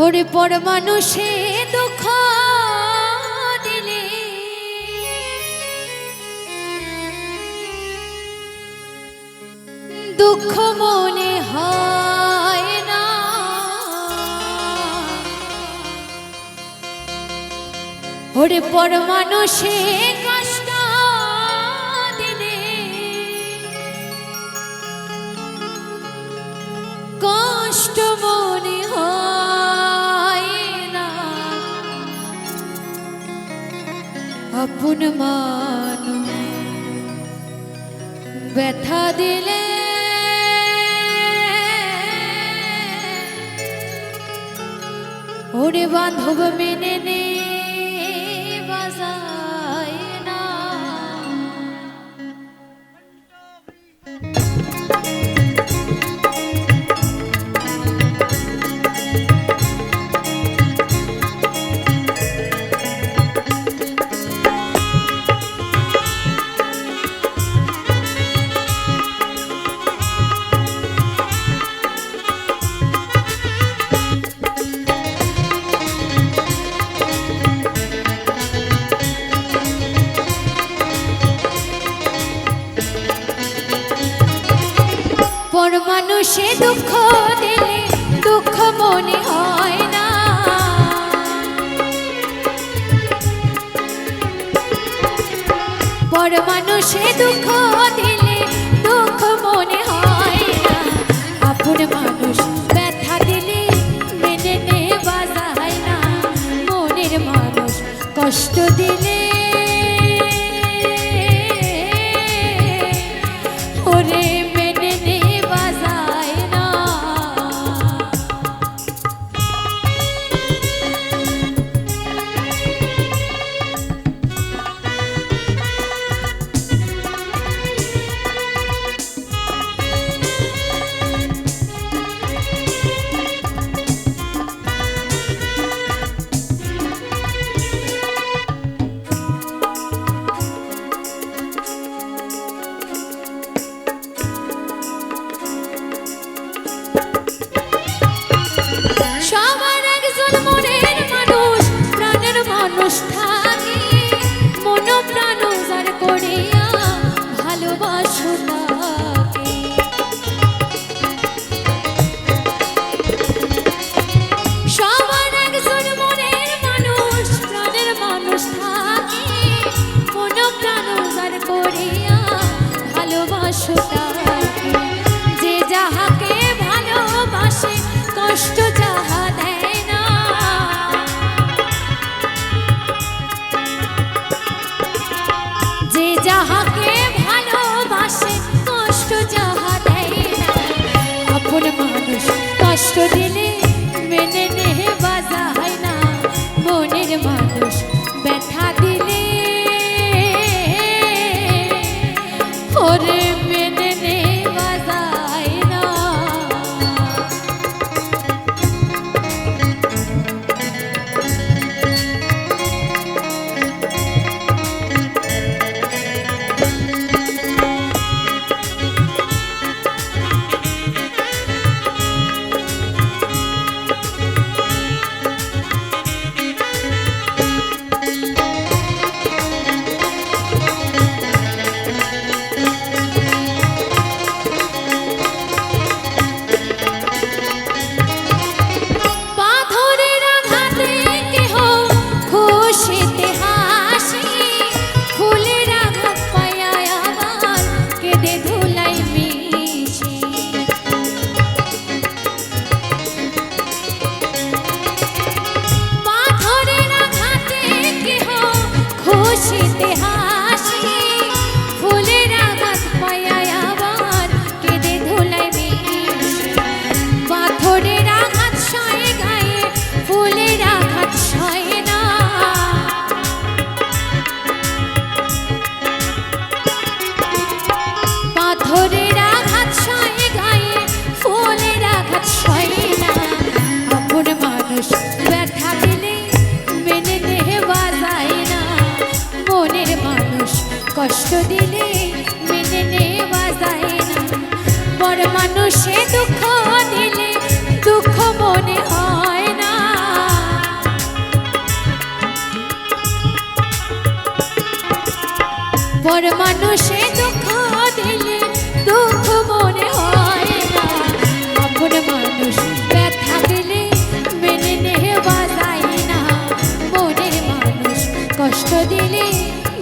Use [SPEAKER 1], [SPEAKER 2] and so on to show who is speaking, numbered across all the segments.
[SPEAKER 1] ওরে পর মানুষে দুঃখ দিলে দুঃখ মনে হয় না, ওরে পর মানুষে কষ্ট দিলে কষ্ট মনে হয় না, আপন মানুষ ব্যথা দিলে ওরে বান্ধব মেনে নে বাজায় না। পর মানুষে দুঃখ দিলে দুঃখ মনে হয় না, পর মানুষে দুঃখ দিলে দুঃখ মনে হয় না, আপন মানুষ ব্যথা দিলে মেনে নে বাজায় না, মনের মানুষ কষ্ট দিলে ওরে থাকে মন প্রাণ উজার করিয়া ভালোবাসো তাকে, সবার একজন মনের মানুষ প্রাণের মানুষ থাকে মন প্রাণ উজার করিয়া ভালোবাসো তাকে, যে যাহাকে ভালোবাসে কষ্ট যাহা দেয় না, যে যাহাকে ভালোবাসে কষ্ট যাহা দেয় না, আপন মানুষ কষ্ট দিলে মেনে নে বাজায় না, মনের মানুষ ব্যথা দিলে ওরে মেনে নে বাজায় না। ব্যথা দিলে মেনে নে বাজায় না, মনের পর মানুষে দুঃখ দিলে দুঃখ মনে হয় না, আপন মানুষ ব্যথা দিলে মেনে নেওয়া যায় না, মনের মানুষ কষ্ট দিলে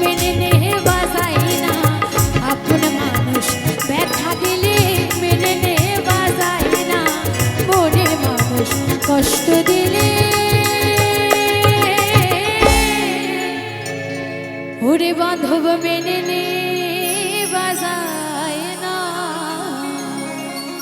[SPEAKER 1] মেনে নেওয়া যায় না, আপন মানুষ ব্যথা দিলে মেনে নেওয়া যায় না, মনের মানুষ কষ্ট দিলে